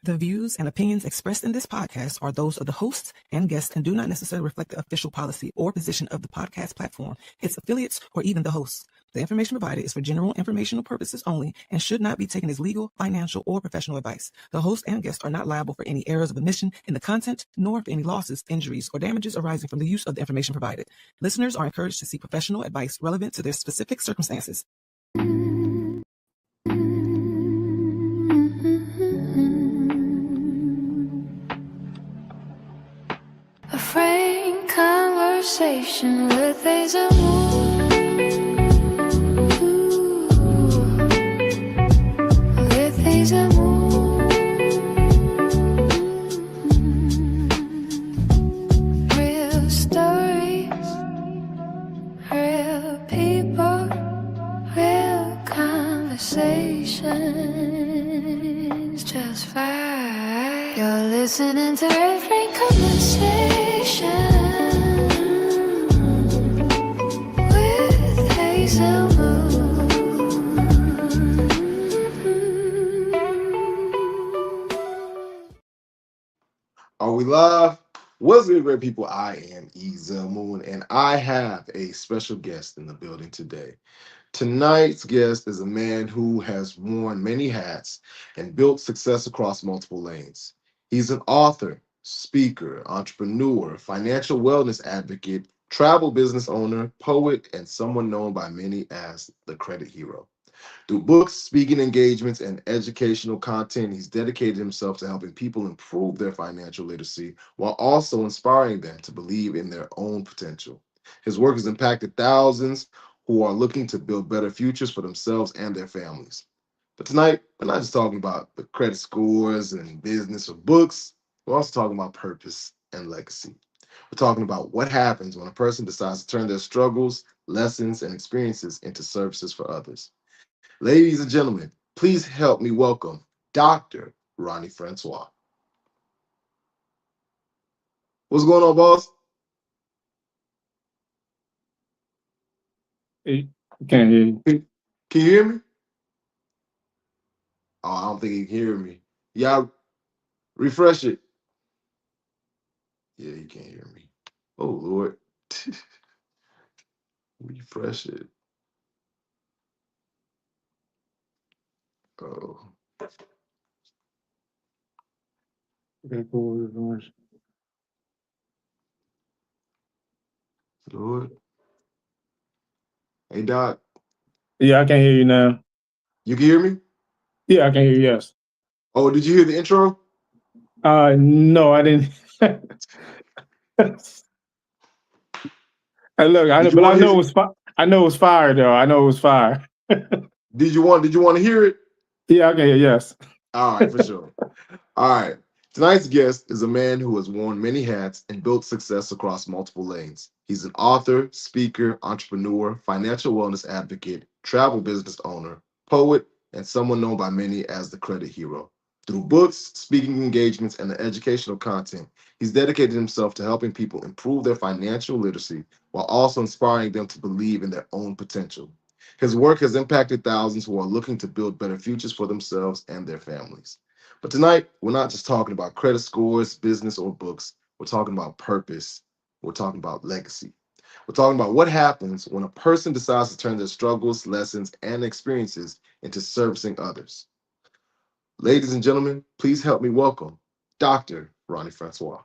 The views and opinions expressed in this podcast are those of the hosts and guests and do not necessarily reflect the official policy or position of the podcast platform, its affiliates, or even the hosts. The information provided is for general informational purposes only and should not be taken as legal, financial, or professional advice. The host and guests are not liable for any errors of omission in the content, nor for any losses, injuries, or damages arising from the use of the information provided. Listeners are encouraged to seek professional advice relevant to their specific circumstances. A frank conversation with a moon. With a moon. Real stories, real people, real conversations. Just fine. You're listening to real frank conversation. Are we live? What's good, great people? I am Ezel Moon, and I have a special guest in the building today. Tonight's guest is a man who has worn many hats and built success across multiple lanes. He's an author, speaker, entrepreneur, financial wellness advocate, travel business owner, poet, and someone known by many as the credit hero. Through books, speaking engagements, and educational content, he's dedicated himself to helping people improve their financial literacy while also inspiring them to believe in their own potential. His work has impacted thousands who are looking to build better futures for themselves and their families. But tonight, we're not just talking about the credit scores and business or books. We're also talking about purpose and legacy. We're talking about what happens when a person decides to turn their struggles, lessons, and experiences into services for others. Ladies and gentlemen, please help me welcome Dr. Rony Francois. What's going on, boss? Hey, can't hear you. Can you hear me? Oh, I don't think he can hear me. Yeah, refresh it. Yeah, you can't hear me. Oh, Lord. Refresh it. Oh. Okay, cool. Lord. Hey, Doc. Yeah, I can hear you now. You can hear me? Yeah, I can hear you, yes. Oh, did you hear the intro? No, I didn't. Hey, look, I know it was fire, though. I know it was fire. Did you want to hear it? Yeah, I can hear, yes. All right, for sure. All right. Tonight's guest is a man who has worn many hats and built success across multiple lanes. He's an author, speaker, entrepreneur, financial wellness advocate, travel business owner, poet, and someone known by many as the credit hero. Through books, speaking engagements, and the educational content, he's dedicated himself to helping people improve their financial literacy while also inspiring them to believe in their own potential. His work has impacted thousands who are looking to build better futures for themselves and their families. But tonight, we're not just talking about credit scores, business, or books. We're talking about purpose. We're talking about legacy. We're talking about what happens when a person decides to turn their struggles, lessons, and experiences into servicing others. Ladies and gentlemen, please help me welcome Dr. Rony Francois.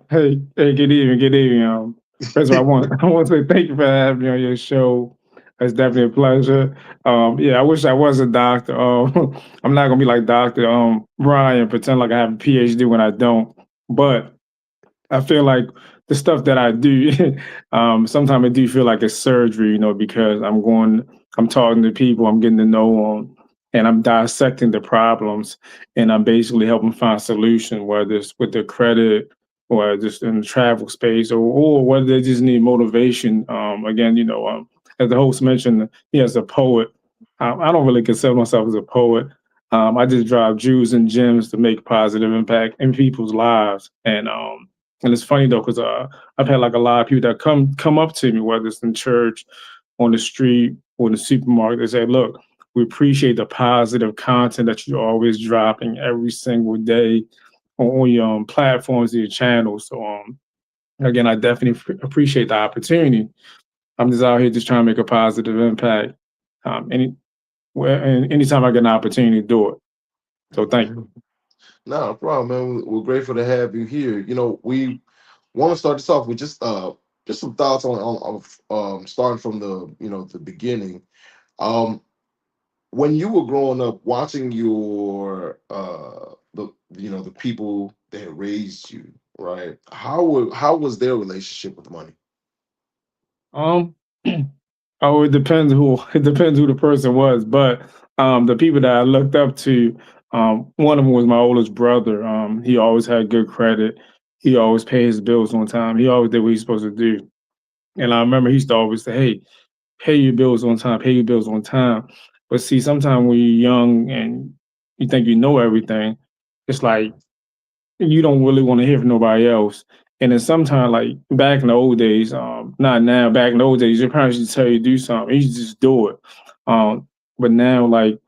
Hey, good evening. First of all, I want to say thank you for having me on your show. It's definitely a pleasure. Yeah, I wish I was a doctor. I'm not gonna be like Dr. Brian, pretend like I have a PhD when I don't. But I feel like the stuff that I do, sometimes I do feel like it's surgery, because I'm talking to people, I'm getting to know them, and I'm dissecting the problems, and I'm basically helping find solutions, whether it's with their credit or just in the travel space, or whether they just need motivation. Again, as the host mentioned, he as a poet. I don't really consider myself as a poet. I just drive jewels and gems to make positive impact in people's lives, and it's funny though, because I've had like a lot of people that come up to me, whether it's in church, on the street, or in the supermarket. They say, "Look, We appreciate the positive content that you're always dropping every single day on your platforms, your channels. So again, I definitely appreciate the opportunity. I'm just out here just trying to make a positive impact. And anytime I get an opportunity to do it. So thank you. Mhm. No problem, man. We're grateful to have you here. We want to start this off with just some thoughts on of starting from the beginning. Um, when you were growing up, watching the people that raised you, right? How was their relationship with money? Um, oh, it depends who the person was, but the people that I looked up to, one of them was my oldest brother. He always had good credit. He always paid his bills on time. He always did what he's supposed to do. And I remember he used to always say, "Hey, pay your bills on time, pay your bills on time." But see, sometimes when you're young and you think you know everything, it's like you don't really want to hear from nobody else. And then sometimes, like back in the old days, not now, back in the old days, your parents used to tell you to do something, you just do it. But now, like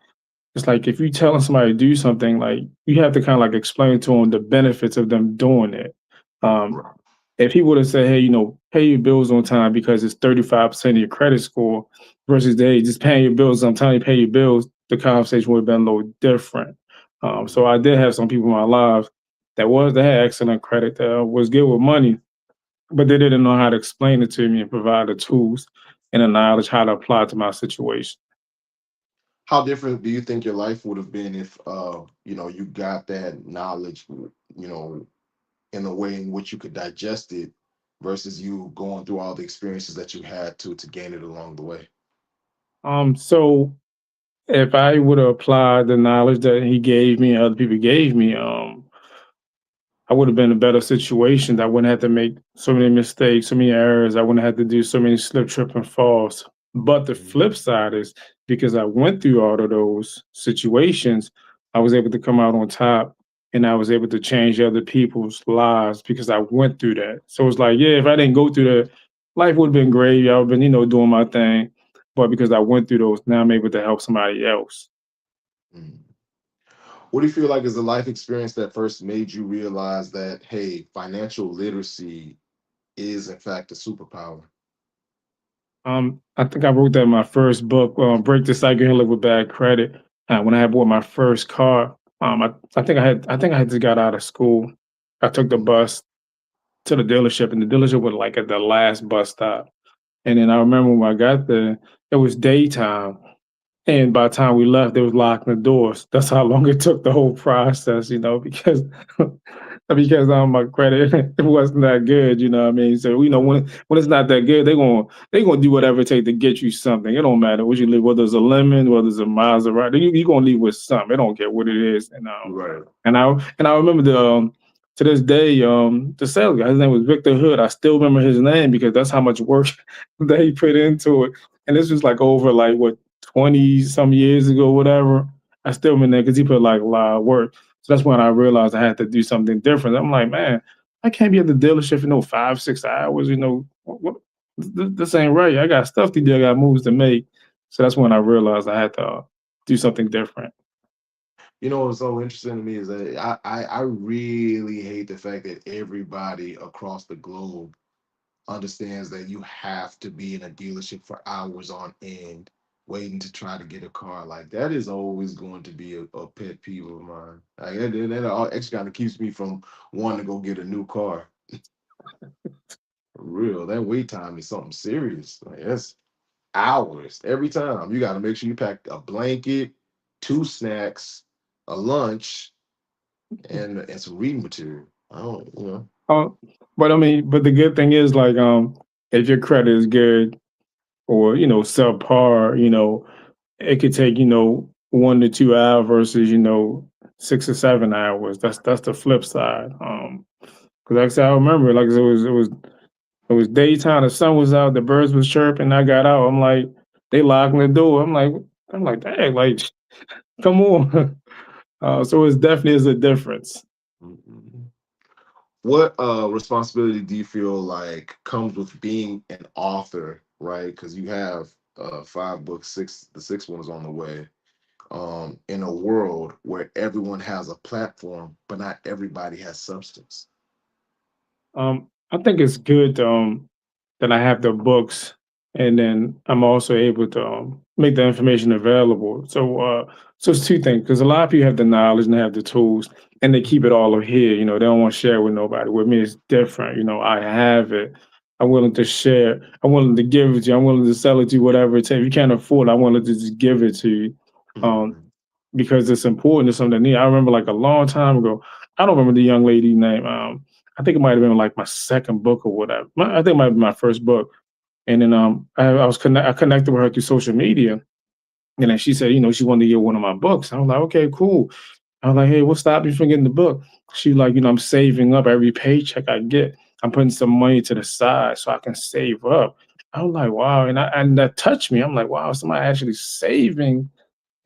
it's like if you telling somebody to do something, like you have to kind of like explain to them the benefits of them doing it. Um, Right. if he would have said, "Hey, pay your bills on time because it's 35% of your credit score," versus, "Hey, just paying your bills on time, you pay your bills," the conversation would have been a little different. So I did have some people in my life that had excellent credit, that was good with money, but they didn't know how to explain it to me and provide the tools and the knowledge how to apply it to my situation. How different do you think your life would have been if you got that knowledge, in a way in which you could digest it versus you going through all the experiences that you had to gain it along the way? So if I would have applied the knowledge that he gave me and other people gave me, I would have been in a better situation. I wouldn't have to make so many mistakes, so many errors. I wouldn't have to do so many slip, trip, and falls. But the flip side is because I went through all of those situations, I was able to come out on top and I was able to change other people's lives because I went through that. So it's like, yeah, if I didn't go through that, life would have been great. I would have been, doing my thing. But because I went through those, now I'm able to help somebody else. Mm. What do you feel like is the life experience that first made you realize that, hey, financial literacy is in fact a superpower? I think I wrote that in my first book, "Break the Cycle and Live with Bad Credit." When I had bought my first car, I think I had just got out of school. I took the Mm. bus to the dealership, and the dealership was like at the last bus stop. And then I remember when I got there, it was daytime, and by the time we left, they was locking the doors. That's how long it took the whole process, because because my credit it wasn't that good, you know what I mean? So when it's not that good, they gonna do whatever it takes to get you something. It don't matter what you live, whether it's a lemon, whether it's a Maserati, you gonna leave with something. They don't care what it is. Right. And I remember to this day, the sales guy, his name was Victor Hood. I still remember his name because that's how much work that he put into it. And this was like over like what 20 some years ago, whatever. I still remember that because he put like a lot of work. So that's when I realized I had to do something different. I'm like, man, I can't be at the dealership for no 5, 6 hours. This ain't right. I got stuff to do. I got moves to make. So that's when I realized I had to do something different. What's so interesting to me is that I really hate the fact that everybody across the globe understands that you have to be in a dealership for hours on end waiting to try to get a car. Like that is always going to be a pet peeve of mine. Like that actually kind of keeps me from wanting to go get a new car. For real, that wait time is something serious. Like that's hours every time. You got to make sure you pack a blanket, two snacks, a lunch, and some reading material. I don't. Uh, but I mean, but the good thing is like, if your credit is good or subpar, it could take 1 to 2 hours versus 6 or 7 hours. That's the flip side. Because like I said, I remember like it was daytime, the sun was out, the birds was chirping. I got out. I'm like, they locking the door. I'm like, dang, like, come on. So it definitely is a difference. Mhm. What responsibility do you feel like comes with being an author, right? Because you have 5 books, the sixth one is on the way. in a world where everyone has a platform, but not everybody has substance? I think it's good that I have the books, and then I'm also able to make the information available. So it's two things because a lot of people have the knowledge and they have the tools, and they keep it all over here. You know, they don't want to share it with nobody. With me, it's different. You know, I have it. I'm willing to share. I'm willing to give it to you. I'm willing to sell it to you, whatever it takes. If you can't afford it, I'm willing to just give it to you. Um, Mhm. because it's important. It's something that need. I remember like a long time ago. I don't remember the young lady name. I think it might have been like my second book or whatever. I think it might be my first book. And then I connected with her through social media, and then she said, you know, she wanted to get one of my books. I was like, okay, cool. I was like, hey, what stopped you from getting the book? She like, you know, I'm saving up every paycheck I get. I'm putting some money to the side so I can save up. I was like, wow, and that touched me. I'm like, wow, somebody actually saving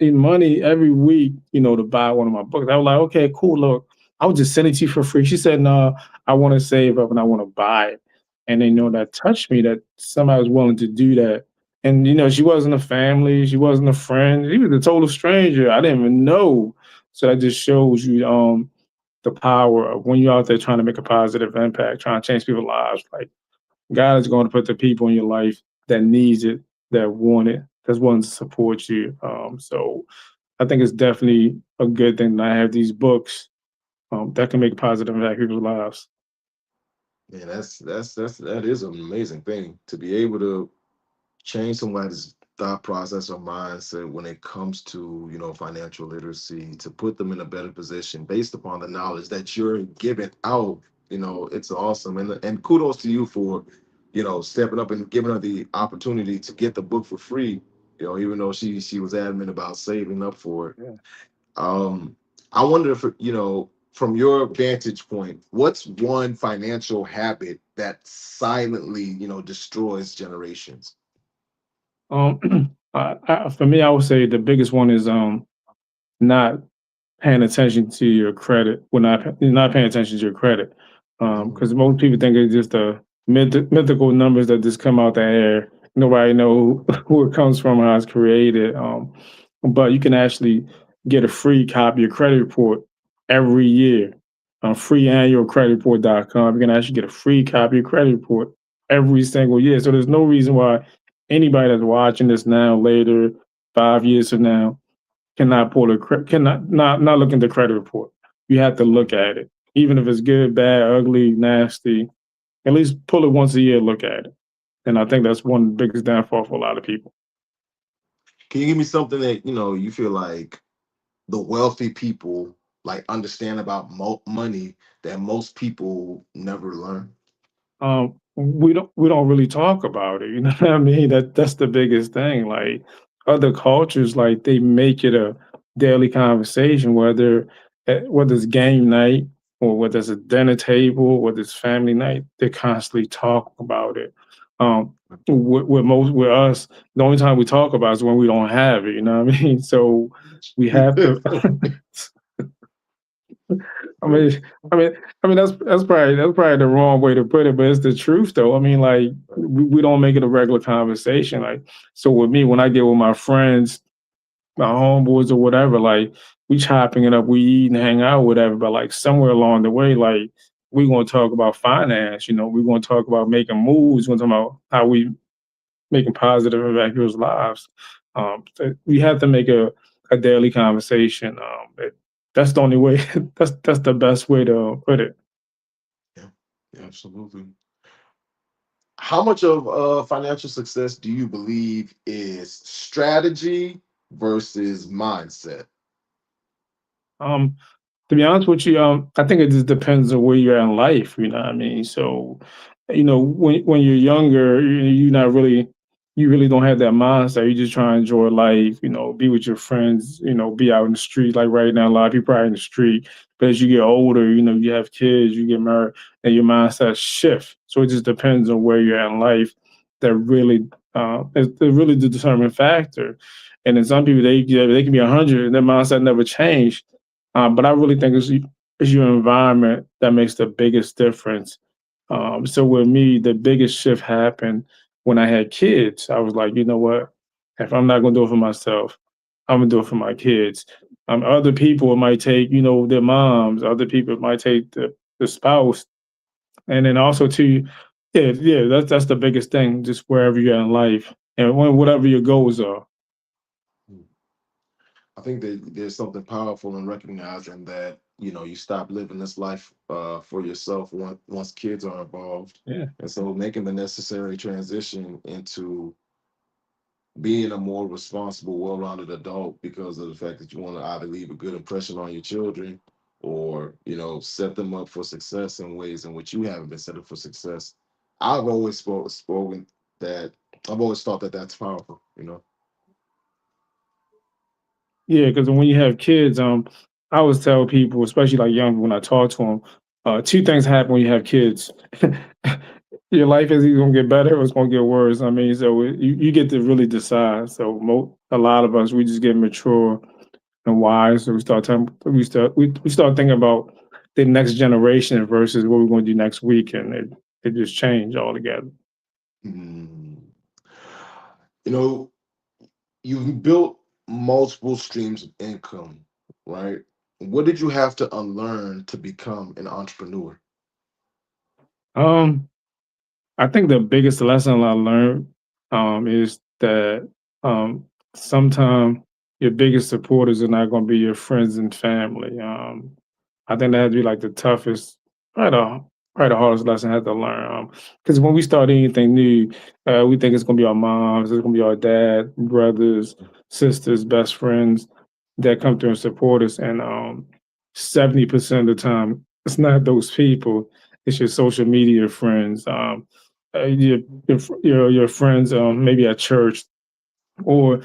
money every week, you know, to buy one of my books. I was like, okay, cool. Look, I'll just send it to you for free. She said, no, I want to save up and I want to buy it. And then, you know, that touched me that somebody was willing to do that. And, you know, she wasn't a family, she wasn't a friend, she was a total stranger. I didn't even know. So that just shows you the power of when you're out there trying to make a positive impact, trying to change people's lives. Like God is going to put the people in your life that needs it, that want it, that's willing to support you. So I think it's definitely a good thing that I have these books that can make a positive impact in people's lives. Yeah, that is an amazing thing to be able to change somebody's thought process or mindset when it comes to, financial literacy, to put them in a better position based upon the knowledge that you're giving out. It's awesome, and kudos to you for stepping up and giving her the opportunity to get the book for free, even though she was adamant about saving up for it. Yeah. I wonder if, from your vantage point, what's one financial habit that silently, destroys generations? Um, for me, I would say the biggest one is not paying attention to your credit. Well, not paying attention to your credit, because Mhm. most people think it's just the mythical numbers that just come out the air. Nobody know who it comes from, how it's created. But you can actually get a free copy of credit report every year on freeannualcreditreport.com. You can actually get a free copy of credit report every single year. So there's no reason why anybody that's watching this now, later, 5 years from now, cannot pull cannot not look at the credit report. You have to look at it, even if it's good, bad, ugly, nasty. At least pull it once a year, look at it, and I think that's one of the biggest downfall for a lot of people. Can you give me something that you feel like the wealthy people like understand about money that most people never learn? We don't really talk about it. You know what I mean? That's the biggest thing. Like other cultures, like they make it a daily conversation, whether it's game night or whether it's a dinner table, whether it's family night, they constantly talk about it. With us, the only time we talk about it is when we don't have it. You know what I mean? So we have to. I mean, I mean, that's probably the wrong way to put it, but it's the truth though. I mean, like we don't make it a regular conversation. Like, so with me, when I get with my friends, my homeboys or whatever, like we chopping it up, we eat and hang out, whatever. But like somewhere along the way, like we gonna talk about finance. You know, we gonna talk about making moves. We're gonna talk about how we making positive impact people's lives. So we have to make a daily conversation. That's the only way. That's the best way to put it. Yeah, yeah, absolutely. How much of financial success do you believe is strategy versus mindset? Um, to be honest with you, I think it just depends on where you're at in life. You know what I mean? So, when you're younger, you're not really, you really don't have that mindset. You just try to enjoy life. You know, be with your friends. You know, be out in the street. Like right now, a lot of people are in the street. But as you get older, you have kids, you get married, and your mindset shift. So it just depends on where you're at in life. That really, is really the determining factor. And then some people they can be 100 and their mindset never changed, but I really think it's your environment that makes the biggest difference. So with me, the biggest shift happened when I had kids. I was like, you know what? If I'm not going to do it for myself, I'm gonna do it for my kids. Other people it might take, their moms. Other people it might take the spouse, and then also too, yeah, yeah. That's the biggest thing. Just wherever you're at in life, and whatever your goals are. Mm. I think that there's something powerful in recognizing that you stop living this life for yourself once kids are involved, Yeah. and so making the necessary transition into being a more responsible, well-rounded adult because of the fact that you want to either leave a good impression on your children or set them up for success in ways in which you haven't been set up for success. I've always spoken that I've always thought that that's powerful. Yeah, because when you have kids, I always tell people, especially like young people, when I talk to them, two things happen when you have kids. Your life is either gonna get better or it's gonna get worse. I mean, so you get to really decide. So a lot of us, we just get mature and wise. So we start thinking about the next generation versus what we're going to do next week, and it just changed altogether. Mm. You know, you've built multiple streams of income, right? What did you have to unlearn to become an entrepreneur? Um, I think the biggest lesson I learned is that sometimes your biggest supporters are not going to be your friends and family. I think that had to be like the toughest, probably the hardest lesson I had to learn. Because when we start anything new, we think it's going to be our moms, it's going to be our dad, brothers, sisters, best friends that come through and support us. And 70% of the time, it's not those people. It's your social media friends. Your friends, maybe at church, or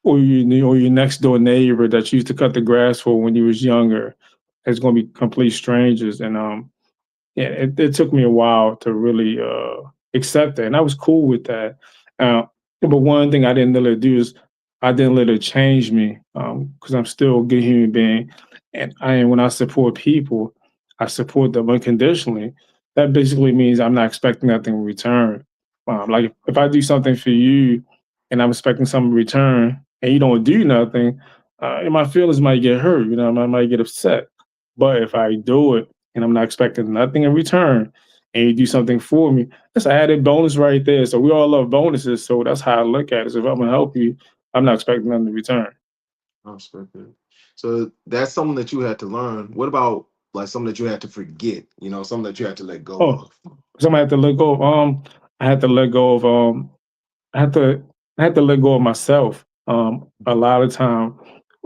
or your next door neighbor that you used to cut the grass for when you was younger. It's going to be complete strangers, and yeah, it took me a while to really accept that, and I was cool with that. Uh, but one thing I didn't let it do is I didn't let it change me because I'm still a good human being, and when I support people, I support them unconditionally. That basically means I'm not expecting nothing in return. Like if I do something for you, and I'm expecting something in return, and you don't do nothing, my feelings might get hurt. I might get upset. But if I do it and I'm not expecting nothing in return, and you do something for me, that's an added bonus right there. So we all love bonuses. So that's how I look at it. So if I'm gonna help you, I'm not expecting nothing in return. I respect that. So that's something that you had to learn. What about like something that you had to forget? Something that you had to let go Oh, of. somebody had to let go of I had to let go of I had to I had to let go of myself. A lot of time,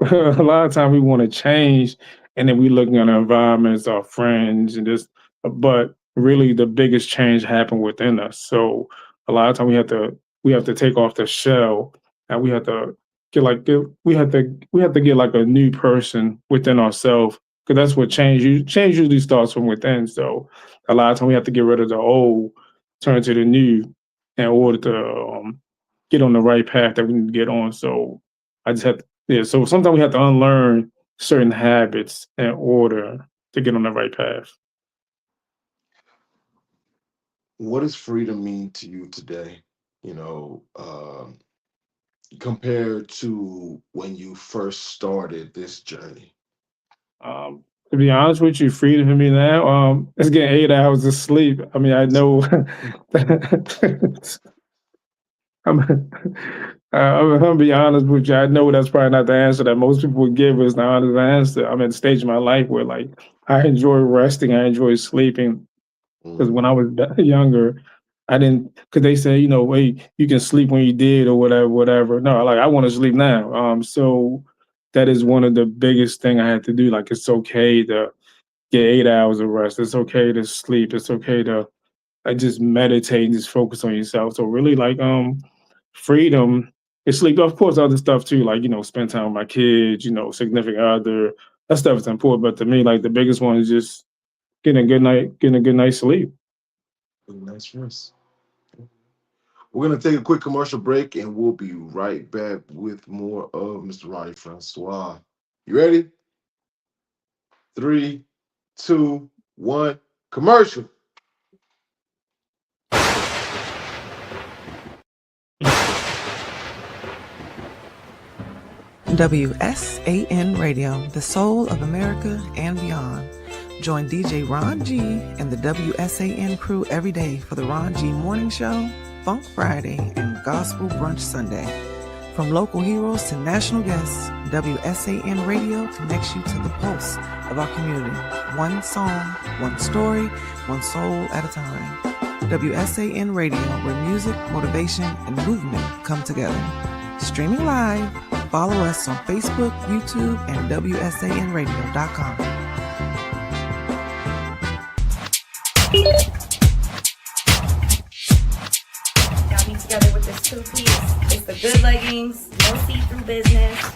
a lot of time we want to change, and then we looking at our environments, our friends, and this. But really, the biggest change happened within us. So a lot of time we have to take off the shell, and we have to we have to get like a new person within ourselves, because that's what change usually starts from within. So a lot of time we have to get rid of the old, turn to the new in order to get on the right path that we need to get on. So I just had to, yeah. So sometimes we have to unlearn certain habits in order to get on the right path. What does freedom mean to you today? You know, compared to when you first started this journey. To be honest with you, freedom for me now, it's getting 8 hours of sleep. I mean, I know. I'm, I'm gonna be honest with you. I know that's probably not the answer that most people would give us the honest answer. I'm at the stage of my life where like I enjoy resting, I enjoy sleeping. Because Mm. when I was younger, I didn't. Because they say, wait, you can sleep when you did or whatever, whatever. No, like I want to sleep now. So that is one of the biggest thing I had to do. Like it's okay to get 8 hours of rest. It's okay to sleep. It's okay to just meditate and just focus on yourself. So really, like freedom is sleep. Of course, other stuff too, like spend time with my kids. Significant other. That stuff is important. But to me, like the biggest one is just getting a good night's sleep. Really nice rest. We're gonna take a quick commercial break and we'll be right back with more of Mr. Rony Francois. You ready? Three, two, one, commercial. WSAN Radio, the soul of America and beyond. Join DJ Ron G and the WSAN crew every day for the Ron G Morning Show, Funk Friday, and Gospel Brunch Sunday. From local heroes to national guests, WSAN Radio connects you to the pulse of our community. One song, one story, one soul at a time. WSAN Radio, where music, motivation, and movement come together. Streaming live, follow us on Facebook, YouTube, and WSANradio.com. Got me together with this two-piece. It's the good leggings, no see-through business.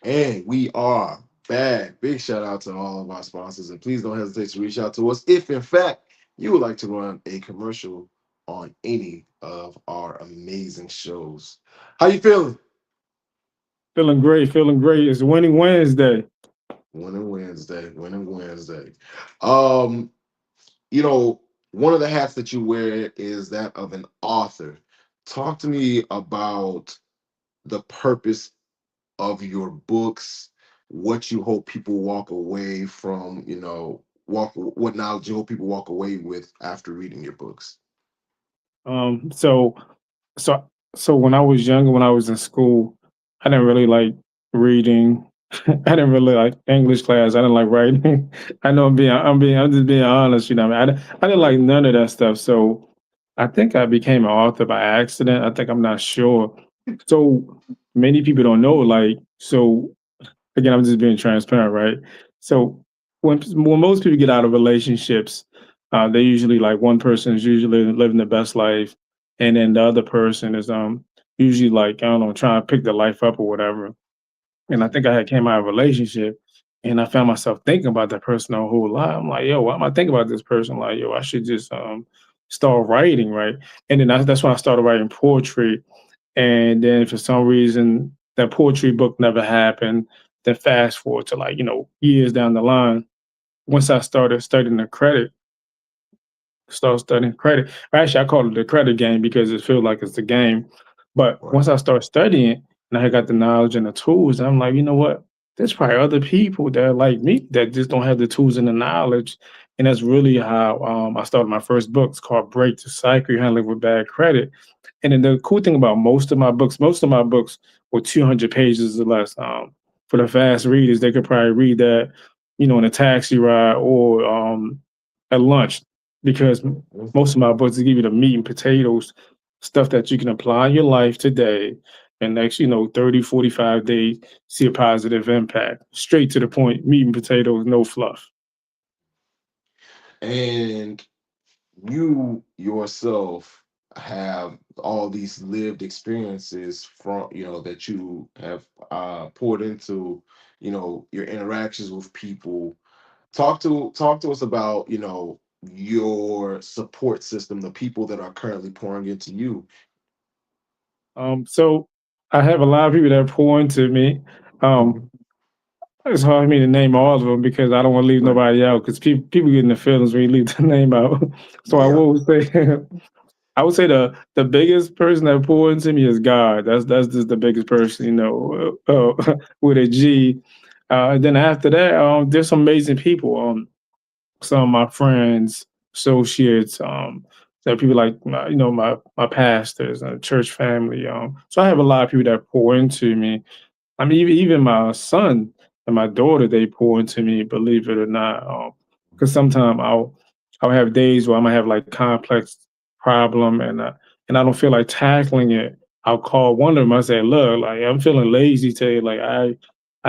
And we are back. Big shout out to all of our sponsors. And please don't hesitate to reach out to us if, in fact, you would like to run a commercial on any of our amazing shows. How you feeling? Feeling great, feeling great. It's Winning Wednesday. Winning Wednesday, winning Wednesday. Um, one of the hats that you wear is that of an author. Talk to me about the purpose of your books, what you hope people walk away from, what knowledge you hope people walk away with after reading your books. Um, so so so when I was younger, when I was in school, I didn't really like reading. I didn't really like English class. I didn't like writing. I know I'm just being honest, you know. What I mean, I didn't like none of that stuff. So I think I became an author by accident. I think I'm not sure. So many people don't know, like, so again, I'm just being transparent, right? So when most people get out of relationships, they usually like one person is usually living the best life, and then the other person is usually like, I don't know, trying to pick their life up or whatever. And I think I had came out of a relationship, and I found myself thinking about that person a whole lot. I'm like, yo, why am I thinking about this person? Like, yo, I should just start writing, right? And then that's when I started writing poetry. And then for some reason, that poetry book never happened. Then fast forward to, like, years down the line, once I started studying credit. Actually, I call it the credit game because it feels like it's the game. But Right. once I started studying and I got the knowledge and the tools, I'm like, you know what? There's probably other people that are like me that just don't have the tools and the knowledge. And that's really how I started my first book. It's called Break the Cycle: Handling with Bad Credit. And then the cool thing about most of my books were 200 pages or less. For the fast readers, they could probably read that, in a taxi ride or at lunch, because most of my books give you the meat and potatoes, stuff that you can apply in your life today, and next, 30, 45 days, see a positive impact. Straight to the point, meat and potatoes, no fluff. And you yourself have all these lived experiences from that you have poured into your interactions with people. Talk to us about your support system, the people that are currently pouring into you. So I have a lot of people that pour into me. Um, it's hard for me to name all of them because I don't want to leave Right. nobody out, because people get in the feelings when you leave the name out. So I Yeah. will say, I would say the biggest person that poured into me is God. That's just the biggest person, with a G. And then after that, there's some amazing people. Some of my friends, associates, that people like my pastors and church family. So I have a lot of people that pour into me. I mean, even my son. and my daughter, they pour into me, believe it or not. Because sometimes I'll have days where I might have like complex problem, and I don't feel like tackling it. I'll call one of them. I say, look, like I'm feeling lazy today. Like I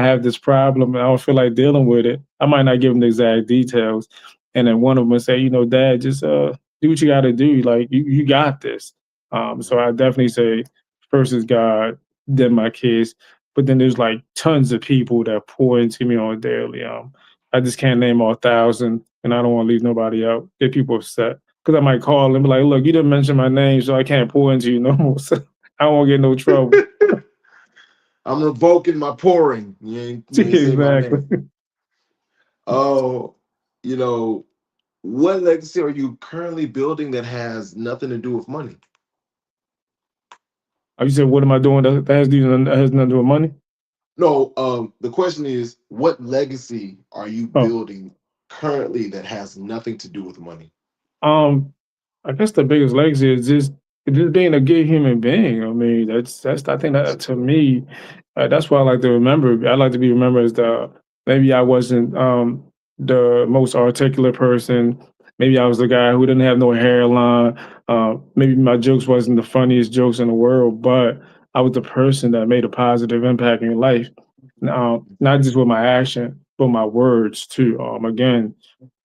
have this problem and I don't feel like dealing with it. I might not give them the exact details, and then one of them will say, Dad, just do what you got to do. Like you got this. So I definitely say first is God, then my kids, but then there's like tons of people that pour into me on a daily. I just can't name all 1,000, and I don't want to leave nobody out. Get people upset because I might call and be like, "Look, you didn't mention my name, so I can't pour into you no more. So I won't get no trouble." I'm revoking my pouring. You ain't say my Exactly. name. Oh, you know, what legacy are you currently building that has nothing to do with money? You said, "What am I doing that has nothing to do with money?" No, the question is, what legacy are you Oh, building currently that has nothing to do with money? um, I guess the biggest legacy is just being a good human being. I mean, that's I think that to me, that's what I like to remember. I like to be remembered as the maybe I wasn't the most articulate person. Maybe I was the guy who didn't have no hairline. Maybe my jokes wasn't the funniest jokes in the world, but I was the person that made a positive impact in your life. Not just with my action, but my words too. Again,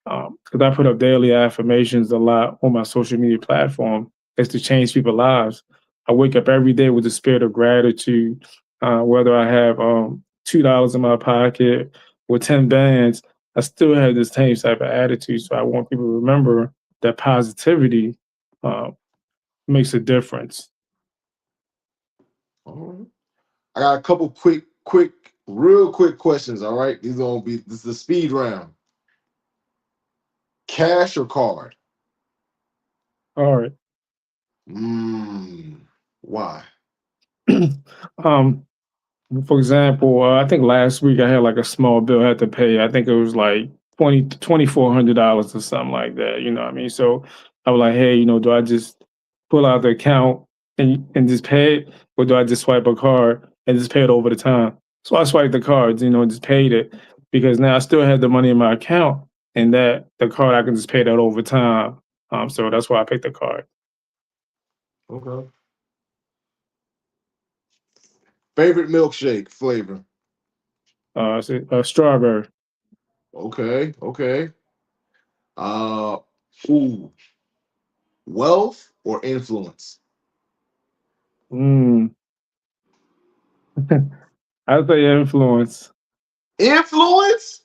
because I put up daily affirmations a lot on my social media platform, is to change people's lives. I wake up every day with the spirit of gratitude, whether I have $2 in my pocket or 10 bands. I still have this same type of attitude. So I want people to remember that positivity uh, makes a difference. All right. I got a couple real quick questions. All right, this is the speed round. Cash or card? All right. Why? um, For example, I think last week I had like a small bill I had to pay. I think it was like $2,400 or something like that. You know what I mean? So I was like, hey, do I just pull out the account and just pay it, or do I just swipe a card and just pay it over the time? So I swiped the cards, and just paid it because now I still had the money in my account, and that the card I can just pay that over time. So that's why I picked the card. Okay. Favorite milkshake flavor? Strawberry. Okay, okay. Uh, ooh, wealth or influence? Mm. I'd say influence. Influence?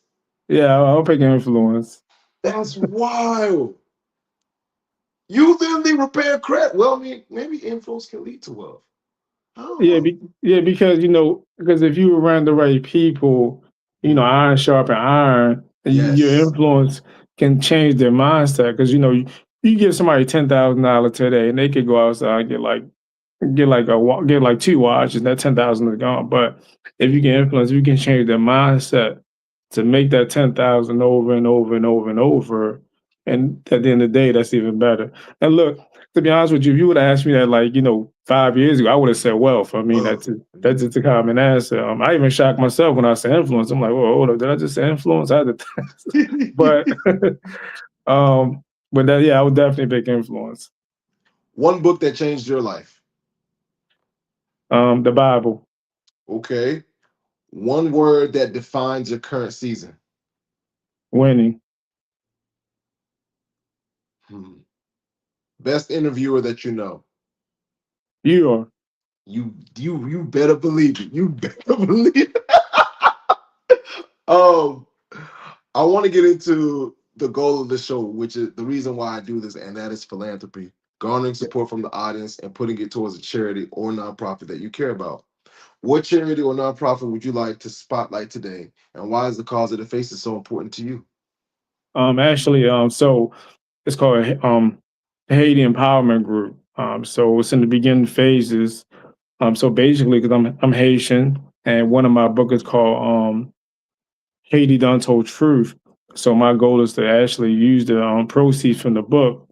Yeah, I'll pick influence. That's wild. You literally repair credit. Well, I mean, maybe influence can lead to wealth. I don't Yeah, know. because because if you around the right people, Mhm. iron sharpen iron, and your Yes. influence can change their mindset. Because you give somebody $10,000 today, and they could go outside and get like two watches, and that 10,000 is gone. But if you can influence, if you can change their mindset to make that 10,000 over and over and over and over, and at the end of the day, that's even better. And look, to be honest with you, if you would have asked me that 5 years ago, I would have said wealth. I mean, Wealth. that's just a common answer. I even shocked myself when I said influence. I'm like, whoa, hold up, did I just say influence? I had to, but um, but that yeah, I would definitely pick influence. One book that changed your life. The Bible. Okay. One word that defines your current season. Winning. Hmm. Best interviewer that you know. You are. You better believe it. You better believe it. um, I want to get into the goal of the show, which is the reason why I do this, and that is philanthropy, garnering support from the audience and putting it towards a charity or nonprofit that you care about. What charity or nonprofit would you like to spotlight today, and why is the cause of the faces so important to you? Actually, so it's called Haiti Empowerment Group. So it's in the beginning phases. So basically, because I'm Haitian, and one of my books is called Haiti the Untold Truth. So my goal is to actually use the proceeds from the book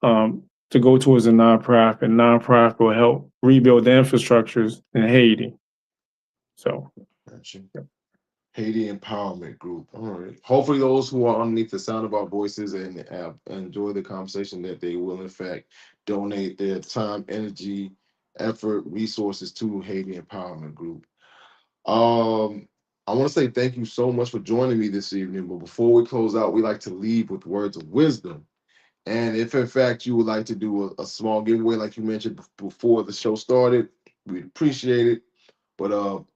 to go towards a nonprofit. Nonprofit will help rebuild the infrastructures in Haiti. So Gotcha. Haiti Empowerment Group. All right. Hopefully, those who are underneath the sound of our voices and enjoy the conversation, that they will, in fact, donate their time, energy, effort, resources to Haiti Empowerment Group. I want to say thank you so much for joining me this evening. But before we close out, we like to leave with words of wisdom. And if, in fact, you would like to do a small giveaway, like you mentioned before the show started, we'd appreciate it. But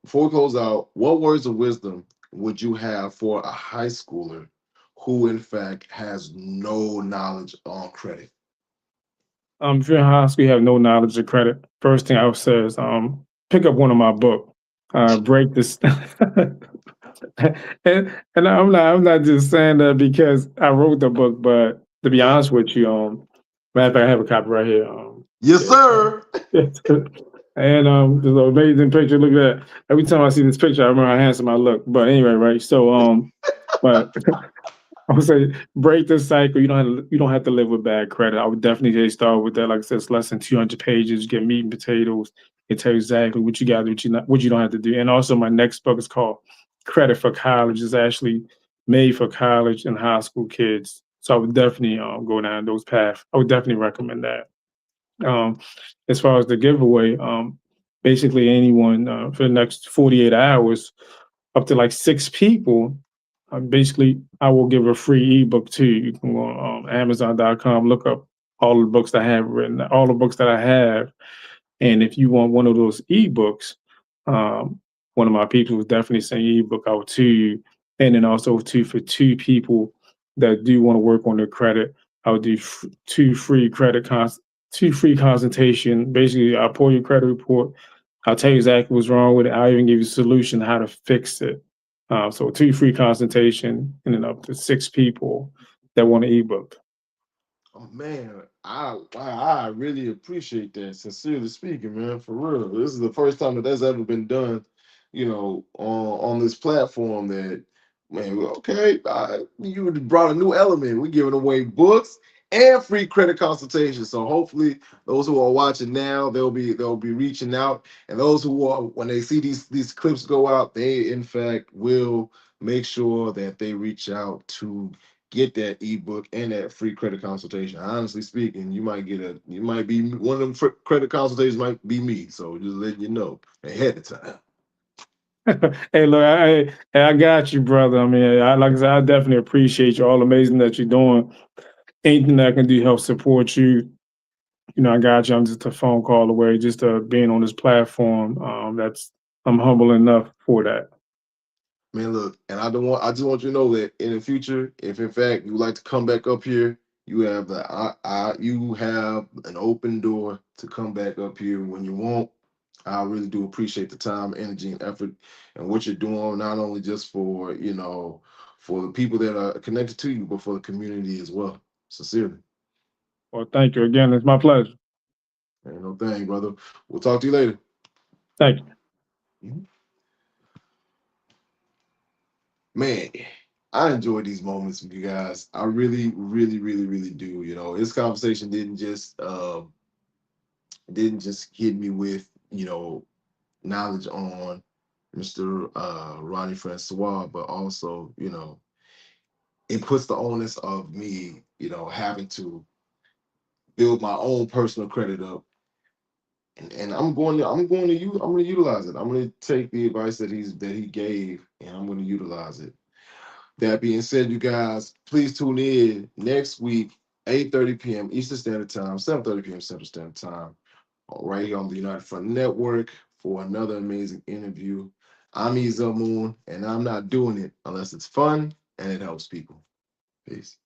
before we close out, what words of wisdom would you have for a high schooler who, in fact, has no knowledge on credit? If you're in high school, you have no knowledge of credit. First thing I would say is pick up one of my book. Break this. And I'm not just saying that because I wrote the book, but to be honest with you, matter of fact, I have a copy right here. Yes, Yeah. sir. And there's an amazing picture. Look at that. Every time I see this picture, I remember how handsome I look. But anyway, right? So but I would say break this cycle. You don't have to live with bad credit. I would definitely say start with that. Like I said, it's less than 200 pages. Get meat and potatoes. It tells you exactly what you got to do, what you don't have to do. And also, my next book is called Credit for College. It's actually made for college and high school kids. So I would definitely go down those paths. I would definitely recommend that. Um, as far as the giveaway, basically anyone for the next 48 hours, up to like 6 people, basically I will give a free ebook to you. You can go on Amazon.com, look up all the books that I have written, all the books that I have, and if you want one of those ebooks, um, one of my people will definitely send your ebook out to you. And then also too for 2 people that do want to work on their credit, I would do two free consultation. Basically, I'll pull your credit report. I'll tell you exactly what's wrong with it. I'll even give you a solution how to fix it. So 2 free consultation, and then up to 6 people that want an ebook. Oh man, I really appreciate that. Sincerely speaking, man, for real. This is the first time that that's ever been done, on this platform. That man, okay, you brought a new element. We're giving away books and free credit consultation. So hopefully, those who are watching now, they'll be reaching out, and those who are when they see these clips go out, they in fact will make sure that they reach out to get that ebook and that free credit consultation. Honestly speaking, you might be one of them credit consultations might be me. So just letting you know ahead of time. Hey, look, I got you, brother. I mean, like I said, I definitely appreciate you. All amazing that you're doing. Anything that I can do to help support you, I got you. I'm just a phone call away. Just being on this platform. I'm humble enough for that. Man, look, and I just want you to know that in the future, if in fact you would like to come back up here, you have an open door to come back up here when you want. I really do appreciate the time, energy, and effort, and what you're doing, not only just for the people that are connected to you, but for the community as well. Sincerely. Well, thank you again. It's my pleasure. Ain't no thing, brother. We'll talk to you later. Thank you. Mhm. Man, I enjoy these moments with you guys. I really, really, really, really do. This conversation didn't just hit me with knowledge on Mr. Ronnie Francois, but also it puts the onus of me having to build my own personal credit up, and I'm going to utilize it. I'm going to take the advice that he gave, and I'm going to utilize it. That being said, you guys, please tune in next week, 8:30 p.m. Eastern Standard Time, 7:30 p.m. Central Standard Time, right here on the United Front Network for another amazing interview. I'm Ezel Moon, and I'm not doing it unless it's fun and it helps people. Peace.